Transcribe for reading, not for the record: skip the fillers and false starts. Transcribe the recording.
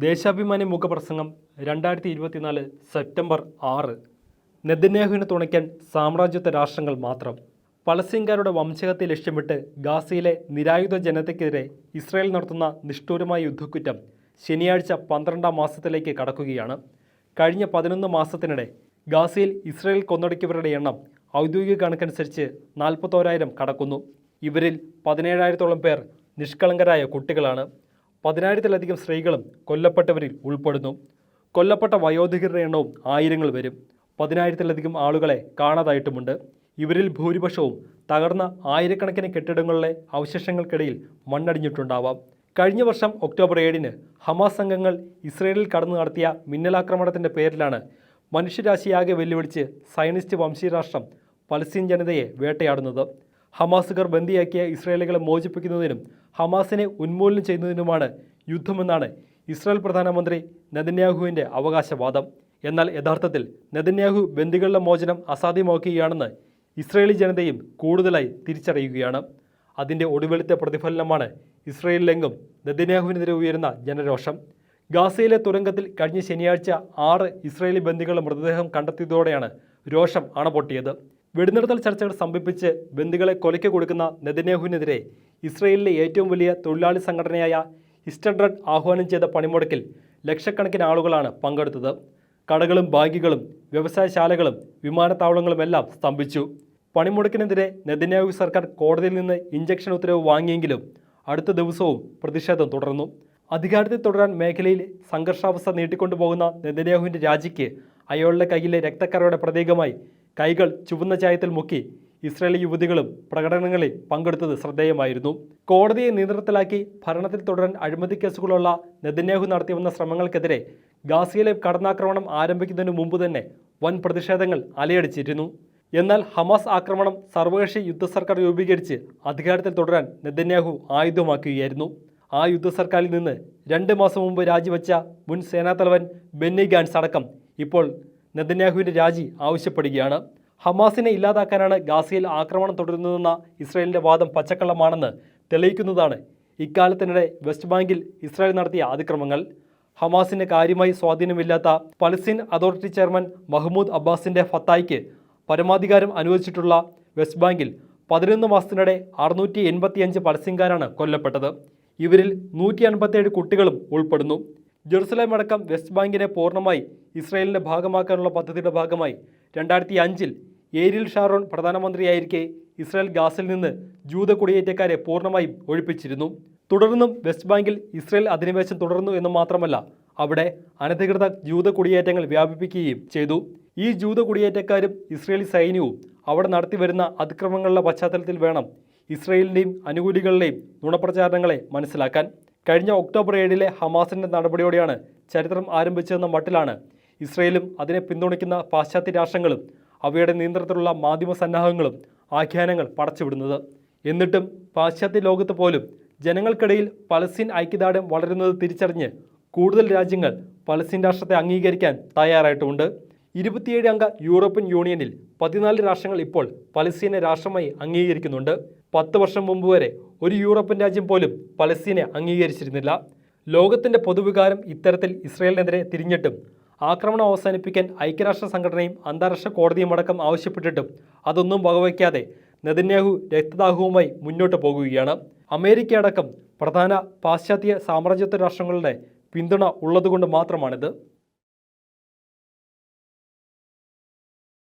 ദേശാഭിമാനി മുഖപ്രസംഗം 2024 സെപ്റ്റംബർ 6. നെതന്യാഹുവിനെ തുണയ്ക്കാൻ സാമ്രാജ്യത്വ രാഷ്ട്രങ്ങൾ മാത്രം. പലസ്തീൻകാരുടെ വംശഹത്യ ലക്ഷ്യമിട്ട് ഗാസയിലെ നിരായുധ ജനതയ്ക്കെതിരെ ഇസ്രായേൽ നടത്തുന്ന നിഷ്ഠൂരമായ യുദ്ധക്കുറ്റം ശനിയാഴ്ച 12ാം മാസത്തിലേക്ക് കടക്കുകയാണ്. കഴിഞ്ഞ 11 മാസത്തിനിടെ ഗാസയിൽ ഇസ്രായേൽ കൊന്നൊടുക്കിയവരുടെ എണ്ണം ഔദ്യോഗിക കണക്കനുസരിച്ച് 41,000 കടക്കുന്നു. ഇവരിൽ 17,000-ഓളം പേർ നിഷ്കളങ്കരായ കുട്ടികളാണ്. 10,000-ലധികം സ്ത്രീകളും കൊല്ലപ്പെട്ടവരിൽ ഉൾപ്പെടുന്നു. കൊല്ലപ്പെട്ട വയോധികരുടെ എണ്ണവും ആയിരങ്ങൾ വരും. 10,000-ലധികം ആളുകളെ കാണാതായിട്ടുമുണ്ട്. ഇവരിൽ ഭൂരിപക്ഷവും തകർന്ന ആയിരക്കണക്കിന് കെട്ടിടങ്ങളിലെ അവശേഷങ്ങൾക്കിടയിൽ മണ്ണടിഞ്ഞിട്ടുണ്ടാവാം. കഴിഞ്ഞ വർഷം ഒക്ടോബർ 7-ന് ഹമാസ് സംഘങ്ങൾ ഇസ്രയേലിൽ കടന്നു നടത്തിയ മിന്നലാക്രമണത്തിൻ്റെ പേരിലാണ് മനുഷ്യരാശിയാകെ വെല്ലുവിളിച്ച് സയനിസ്റ്റ് വംശീയരാഷ്ട്രം പലസ്തീൻ ജനതയെ വേട്ടയാടുന്നത്. ഹമാസുകാർ ബന്ദിയാക്കിയ ഇസ്രായേലികളെ മോചിപ്പിക്കുന്നതിനും ഹമാസിനെ ഉന്മൂലനം ചെയ്യുന്നതിനുമാണ് യുദ്ധമെന്നാണ് ഇസ്രായേൽ പ്രധാനമന്ത്രി നെതന്യാഹുവിൻ്റെ അവകാശവാദം. എന്നാൽ യഥാർത്ഥത്തിൽ നെതന്യാഹു ബന്ദികളുടെ മോചനം അസാധ്യമാക്കുകയാണെന്ന് ഇസ്രായേലി ജനതയും കൂടുതലായി തിരിച്ചറിയുകയാണ്. അതിൻ്റെ ഒടുവിലത്തെ പ്രതിഫലനമാണ് ഇസ്രായേലിലെങ്കും നെതന്യാഹുവിനെതിരെ ഉയരുന്ന ജനരോഷം. ഗാസയിലെ തുരങ്കത്തിൽ കഴിഞ്ഞ ശനിയാഴ്ച 6 ഇസ്രായേലി ബന്ദികളുടെ മൃതദേഹം കണ്ടെത്തിയതോടെയാണ് രോഷം അണപൊട്ടിയത്. വെടിനിർത്തൽ ചർച്ചകൾ സംഭവിപ്പിച്ച് ബന്ദികളെ കൊലയ്ക്ക് കൊടുക്കുന്ന നെതന്യാഹുവിനെതിരെ ഇസ്രായേലിലെ ഏറ്റവും വലിയ തൊഴിലാളി സംഘടനയായ ഹിസ്റ്റഡ്രഡ് ആഹ്വാനം ചെയ്ത പണിമുടക്കിൽ ലക്ഷക്കണക്കിന് ആളുകളാണ് പങ്കെടുത്തത്. കടകളും ബാങ്കുകളും വ്യവസായശാലകളും വിമാനത്താവളങ്ങളുമെല്ലാം സ്തംഭിച്ചു. പണിമുടക്കിനെതിരെ നെതന്യാഹു സർക്കാർ കോടതിയിൽ നിന്ന് ഇഞ്ചക്ഷൻ ഉത്തരവ് വാങ്ങിയെങ്കിലും അടുത്ത ദിവസവും പ്രതിഷേധം തുടർന്നു. അധികാരത്തിൽ തുടരാൻ മേഖലയിൽ സംഘർഷാവസ്ഥ നീട്ടിക്കൊണ്ടുപോകുന്ന നെതന്യാഹുവിൻ്റെ രാജിക്ക് അയാളുടെ കയ്യിലെ രക്തക്കറയുടെ പ്രതീകമായി കൈകൾ ചുവന്ന ചായത്തിൽ മുക്കി ഇസ്രായേലി യുവതികളും പ്രകടനങ്ങളിൽ പങ്കെടുത്തത് ശ്രദ്ധേയമായിരുന്നു. കോടതിയെ നിയന്ത്രണത്തിലാക്കി ഭരണത്തിൽ തുടരാൻ അഴിമതി കേസുകളുള്ള നെതന്യാഹു നടത്തിവന്ന ശ്രമങ്ങൾക്കെതിരെ ഗാസയിലെ കടന്നാക്രമണം ആരംഭിക്കുന്നതിന് മുമ്പ് തന്നെ വൻ പ്രതിഷേധങ്ങൾ അലയടിച്ചിരുന്നു. എന്നാൽ ഹമാസ് ആക്രമണം സർവകക്ഷി യുദ്ധ സർക്കാർ രൂപീകരിച്ച് അധികാരത്തിൽ തുടരാൻ നെതന്യാഹു ആയുധമാക്കുകയായിരുന്നു. ആ യുദ്ധ സർക്കാരിൽ നിന്ന് 2 മാസം മുമ്പ് രാജിവെച്ച മുൻ സേനാതലവൻ ബെന്നി ഗാൻസ് അടക്കം ഇപ്പോൾ നെതന്യാഹുവിൻ്റെ രാജി ആവശ്യപ്പെടുകയാണ്. ഹമാസിനെ ഇല്ലാതാക്കാനാണ് ഗാസയിൽ ആക്രമണം തുടരുന്നതെന്ന ഇസ്രായേലിൻ്റെ വാദം പച്ചക്കള്ളമാണെന്ന് തെളിയിക്കുന്നതാണ് ഇക്കാലത്തിനിടെ വെസ്റ്റ് ബാങ്കിൽ ഇസ്രായേൽ നടത്തിയ അതിക്രമങ്ങൾ. ഹമാസിന് കാര്യമായി സ്വാധീനമില്ലാത്ത പലസ്തീൻ അതോറിറ്റി ചെയർമാൻ മഹ്മൂദ് അബ്ബാസിൻ്റെ ഫത്തായ്ക്ക് പരമാധികാരം അനുവദിച്ചിട്ടുള്ള വെസ്റ്റ് ബാങ്കിൽ 11 മാസത്തിനിടെ 685 പലസ്തീൻകാരാണ് കൊല്ലപ്പെട്ടത്. ഇവരിൽ 157 കുട്ടികളും ഉൾപ്പെടുന്നു. ജെറുസലേം അടക്കം വെസ്റ്റ് ബാങ്കിനെ പൂർണ്ണമായി ഇസ്രായേലിൻ്റെ ഭാഗമാക്കാനുള്ള പദ്ധതിയുടെ ഭാഗമായി 2005-ൽ ഏരിയൽ ഷാരോൺ പ്രധാനമന്ത്രിയായിരിക്കെ ഇസ്രായേൽ ഗാസയിൽ നിന്ന് ജൂത കുടിയേറ്റക്കാരെ പൂർണ്ണമായും ഒഴിപ്പിച്ചിരുന്നു. തുടർന്നും വെസ്റ്റ് ബാങ്കിൽ ഇസ്രായേൽ അധിനിവേശം തുടർന്നു എന്ന് മാത്രമല്ല അവിടെ അനധികൃത ജൂത കുടിയേറ്റങ്ങൾ വ്യാപിപ്പിക്കുകയും ചെയ്തു. ഈ ജൂത കുടിയേറ്റക്കാരും ഇസ്രായേലി സൈന്യവും അവിടെ നടത്തിവരുന്ന അതിക്രമങ്ങളുടെ പശ്ചാത്തലത്തിൽ വേണം ഇസ്രായേലിൻ്റെയും അനുകൂലികളുടെയും നുണപ്രചാരണങ്ങളെ മനസ്സിലാക്കാൻ. കഴിഞ്ഞ ഒക്ടോബർ 7-ലെ ഹമാസിൻ്റെ നടപടിയോടെയാണ് ചരിത്രം ആരംഭിച്ചതെന്ന മട്ടിലാണ് ഇസ്രായേലും അതിനെ പിന്തുണയ്ക്കുന്ന പാശ്ചാത്യ രാഷ്ട്രങ്ങളും അവയുടെ നിയന്ത്രണത്തിലുള്ള മാധ്യമ സന്നാഹങ്ങളും ആഖ്യാനങ്ങൾ പടച്ചുവിടുന്നത്. എന്നിട്ടും പാശ്ചാത്യ ലോകത്ത് പോലും ജനങ്ങൾക്കിടയിൽ പലസ്തീൻ ഐക്യദാർഢ്യം വളരുന്നത് തിരിച്ചറിഞ്ഞ് കൂടുതൽ രാജ്യങ്ങൾ പലസ്തീൻ രാഷ്ട്രത്തെ അംഗീകരിക്കാൻ തയ്യാറായിട്ടുമുണ്ട്. 27 അംഗ യൂറോപ്യൻ യൂണിയനിൽ 14 രാഷ്ട്രങ്ങൾ ഇപ്പോൾ പലസ്തീനെ രാഷ്ട്രമായി അംഗീകരിക്കുന്നുണ്ട്. 10 വർഷം മുമ്പ് വരെ ഒരു യൂറോപ്യൻ രാജ്യം പോലും പലസ്തീനെ അംഗീകരിച്ചിരുന്നില്ല. ലോകത്തിൻ്റെ പൊതുവികാരം ഇത്തരത്തിൽ ഇസ്രായേലിനെതിരെ തിരിഞ്ഞിട്ടും ആക്രമണം അവസാനിപ്പിക്കാൻ ഐക്യരാഷ്ട്ര സംഘടനയും അന്താരാഷ്ട്ര കോടതിയും അടക്കം ആവശ്യപ്പെട്ടിട്ടും അതൊന്നും വകവയ്ക്കാതെ നെതന്യാഹു രക്തദാഹവുമായി മുന്നോട്ട് പോകുകയാണ്. അമേരിക്ക അടക്കം പ്രധാന പാശ്ചാത്യ സാമ്രാജ്യത്വ രാഷ്ട്രങ്ങളുടെ പിന്തുണ ഉള്ളതുകൊണ്ട് മാത്രമാണിത്.